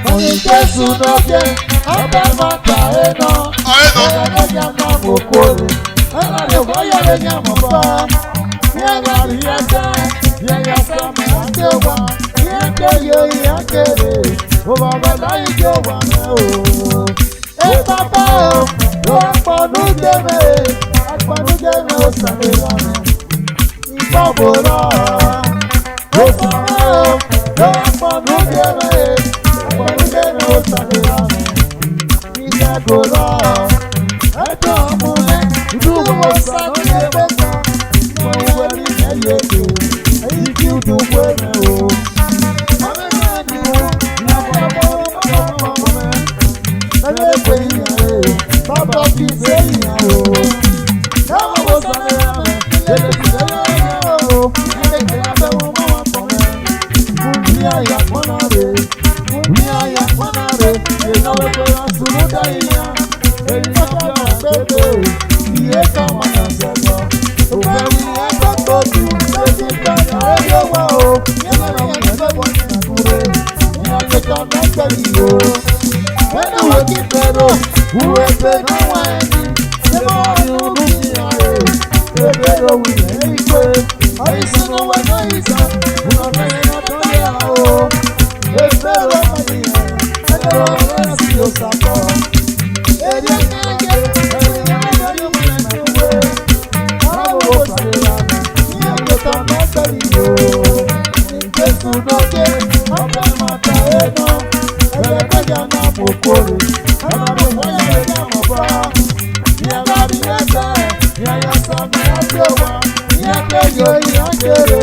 Mọ̀lì Jésù lóge, ọba bàtà ẹ̀nà, ẹ̀jẹ̀ méjà náà mú kórè, ọ̀nà lè wáyà méjà mọ̀ bá. Yẹ́yà rí yẹ́sẹ̀, yẹ́yà sàmì àjẹwà, ìyẹn kéjọ ìyá kéré, ọ̀rọ̀ láyé jẹ́ wà rẹ̀ o. o. E papa o, lo akpọnu jeme, o sare lami. Ìfọ̀bọ̀rọ̀ o sare o, lo akpọnu jeme, o sare lami. Ìjẹ́gòrò ẹjọ́ ọmọ ẹ̀ ìdúró sáré ẹgbẹ́ta. Mo wẹ̀ ní ẹ̀yẹ́kẹ́, èyí tí ó dùn pé mi o. Baba fi se ìyàwó, káwọn wo sáré àmì, lèlè tí lè yọ ọ́, ẹ̀ẹ́dẹ̀gbẹ̀ abẹ́wò mọ́ wọn pọ̀ rẹ̀. Fún mi àyà pọ́nà rẹ̀, èèyàn wípé ọ̀sùnmú dá ìyá, èyí tó fi ọ̀rọ̀ pépè, ìyé kan wọn yàn sẹ́gbọ́. Òfẹ́ wí ẹgbẹ́ tó tù, létí gbà yàrá yóò wá o, yẹn lọ́nà wọn yẹn lọ́wọ́ ní àkúrẹ́, ìyàn tó jọ mẹ́gbẹ́ yìí o. Wẹ́n wo kí fẹ́rọ, wúwo ẹgbẹ́ náà wá ẹni, ṣé máa rí olú ní ààrẹ, ẹgbẹ́ ló wù yẹn ní pé, àìsàn ló wẹ̀ náà ìsàn, ìwọ̀n fẹ́yìn náà tó yẹ o. Ẹgbẹ́ ló wà nìyẹn, ẹgbẹ́ ló wà sí òsàkọ́. Èdè ẹ̀yẹ, ẹ̀yẹ ọ̀gbẹ́ni mú ẹ̀mí wé, báwo wo sàré lánàá, ní ẹgbẹ́ tó mẹ́gbẹ́ yìí o. Ìgbésùn lókè, ọ̀pẹ mọ̀ta ẹ̀ náà. Ẹgbẹ́jà náà mọ̀ kórè, ọmọ mi wọ́n yẹ lè náà mọ̀ bá. Ìyẹn bá rí ẹsẹ̀, ìyẹn yẹn sọ mi ọjọ́ wa. Ìyẹn kéjọ ìyẹn kéré,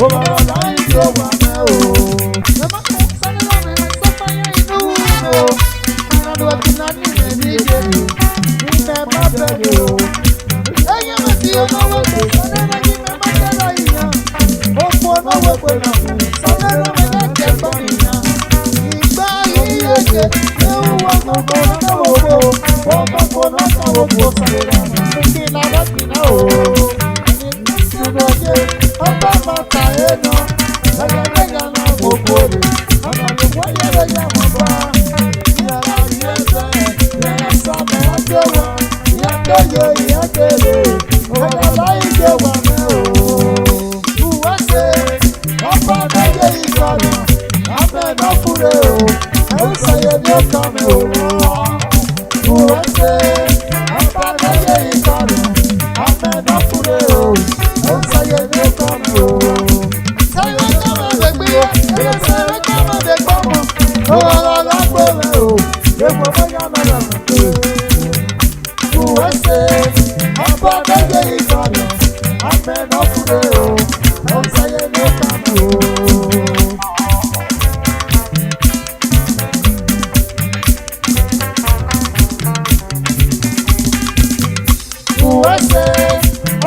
ó bá wà láyé tó wà mẹ́ o. Ẹ̀mọ́ kò sáré lọ́mọ ẹ̀ sọ́fà yẹn inú wúwo. Ìyẹn lọ sí náà ní ìrìn ìdè, ìmẹ̀ má bẹ̀rẹ̀ o. Ẹ̀yẹ́ mi ti olówó pé sáré lẹ́yìn mẹ́ má tẹ́lẹ̀ ìyẹn. Ó fún olówó pé náà fún sáré lọ́mọ ẹ̀ lẹ́kẹ̀ẹ́ gbọ́ ìyẹn. Eke, ewu ọgbọ̀n náà wò ó, ọgbọ̀n náà wò ó sáré lọ́nà, kí n náà bí náà o. Ìdúrójé, ọba mọ̀ta ẹ̀nà, ẹ̀yẹ́dẹ́gà náà wò ó rè, ọ̀nà ìwọ́ yẹ́rẹ́yẹ́ wọ̀ bá. Ìyàrá ìyẹ́sẹ̀, ìyẹn sọ̀mọ́ ọjọ́ wọn, ìyẹn kéye ìyẹn kéré, ọ̀gá láyé jẹ́ wà mẹ́ o. Ìwọ́ ṣe, ọba méje ìkọlù, abẹ́ náà kúrè o. Osayemwenre Erahon, Uwese, Apaneye Ikọ̀rọ̀, Amẹ́nàkúrẹ́ o, Osayemwenre Erahon o. Sẹ́yìn kọ́mọ bẹ gbé, ẹ̀yẹ sẹ́yìn kọ́mọ bẹ gbọ́mọ, ọ̀rọ̀ lágbóore o, èèwọ̀ bóyá mẹ́rẹ̀ pé. Uwese, Apaneye Ikọ̀rọ̀, Amẹ́nàkúrẹ́ o, Osayemwenre Erahon o.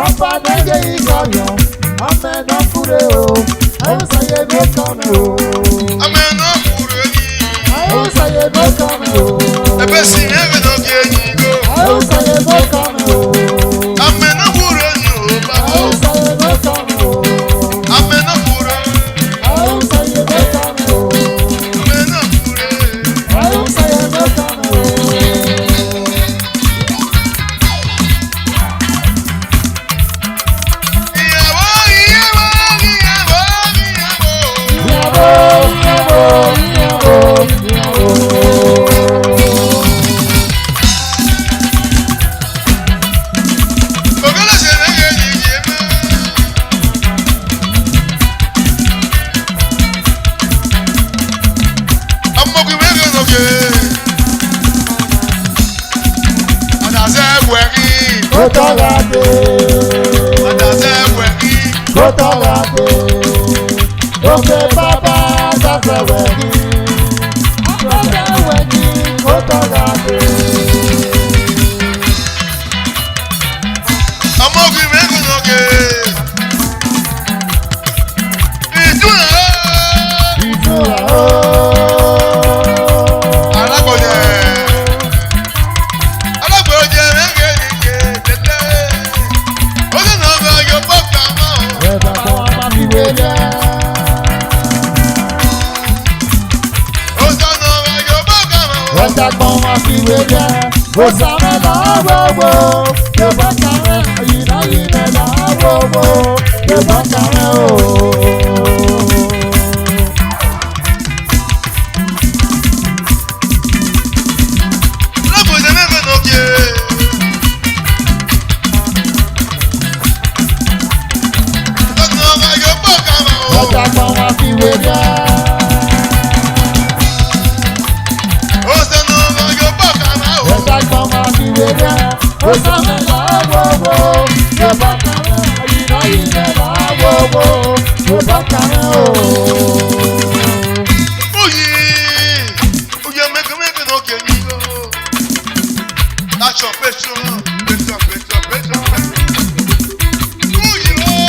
Ọ̀pá-dẹ́gẹ́ ìkọ̀yọ̀, amẹ́nàkúrẹ́ o, Osayemwenre Erahon o. Amẹ́nàkúrẹ́ ni. Osayemwenre Erahon o. Ẹbẹ̀ sì ní ẹ̀fẹ̀ náà kí ẹ̀yìn lọ. Osayemwenre Erahon o. Amẹ́nàkúrẹ́ ni o bàbá. Osayemwenre Erahon o. Amẹ́nàkúrẹ́. Osayemwenre Erahon o. Amẹ́nàkúrẹ́. Osayemwenre Erahon o. Kótóládé, kótóládé, òkè bàbá sàṣẹ̀wẹ̀ní, sàṣẹ̀wẹ̀ní, kótóládé. Ọmọkùnrin mẹ́rin lókè. Ìdúrà. Ìdúrà o. Alágbòjẹ. Alágbòjẹ mẹ́rin nìyẹ tẹ́tẹ́. Ó sì náà bá yọ bọ́ọ̀kà mọ́. Ẹ̀bà kan wá máa fi wé jẹ́. Ó sì náà bá yọ bọ́ọ̀kà mọ́. Ẹ̀bà kan wá fi wé jẹ́. Ó sàmẹ́ lọ́wọ́wọ́. Yorùbá kàrẹ́ ìnáyìnbẹ̀ lọ́wọ́wọ́. Yorùbá kàrẹ́ o. yẹ̀dá, ó sàmì lágbogbo, yóò bá kàrẹ́, àyìnà yìí lágbogbo, yóò bá kàrẹ́ o. Oye mẹ́kẹ́mẹ́kẹ́ náà kẹ́ni o. Láṣọ pẹ̀sọ̀, pẹ̀sọ̀. Oye o.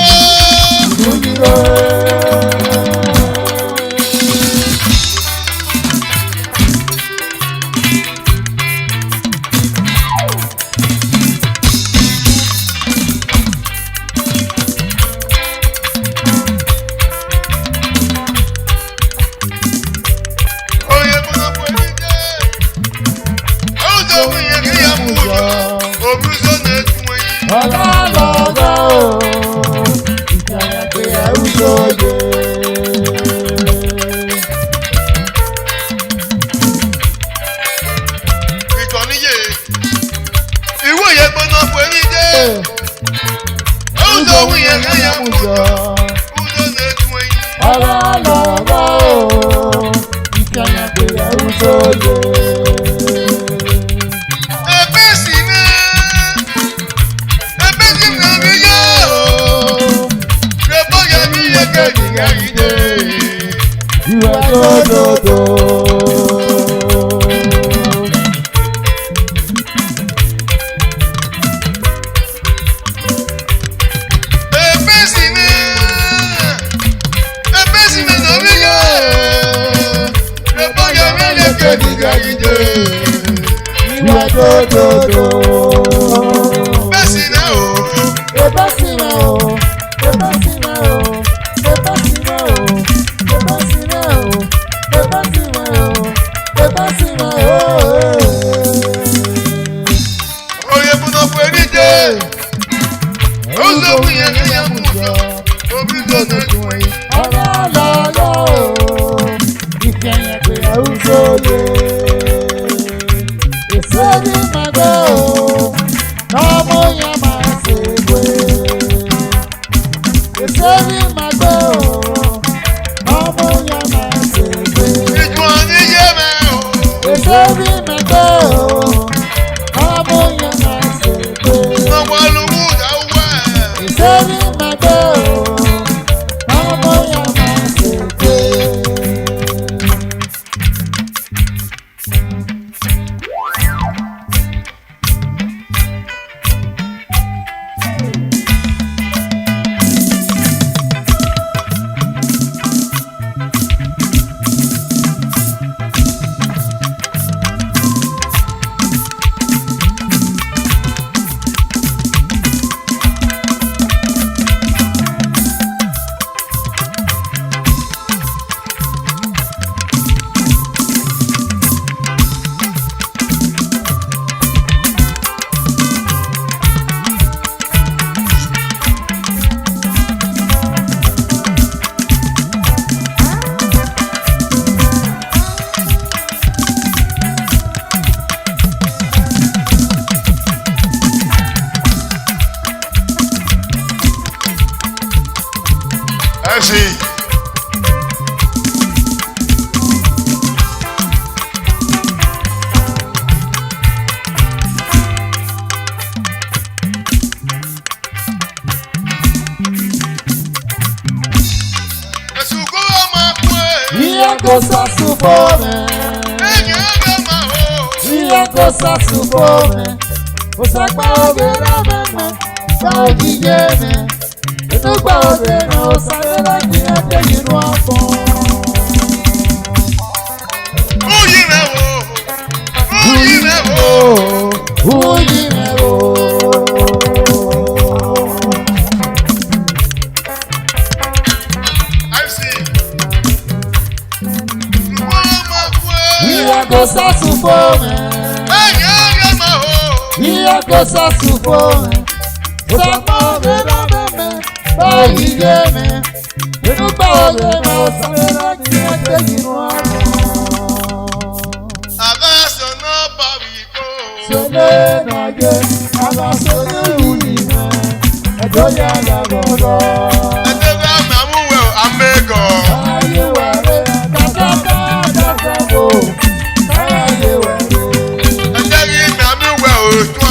Well,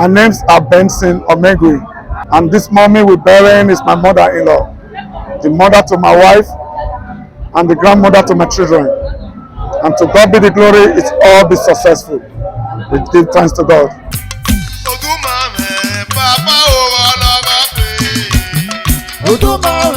My names are Benson Omegui, and this mommy we're burying is my mother-in-law, the mother to my wife, and the grandmother to my children. And to God be the glory, it's all be successful. We give thanks to God. Odumare,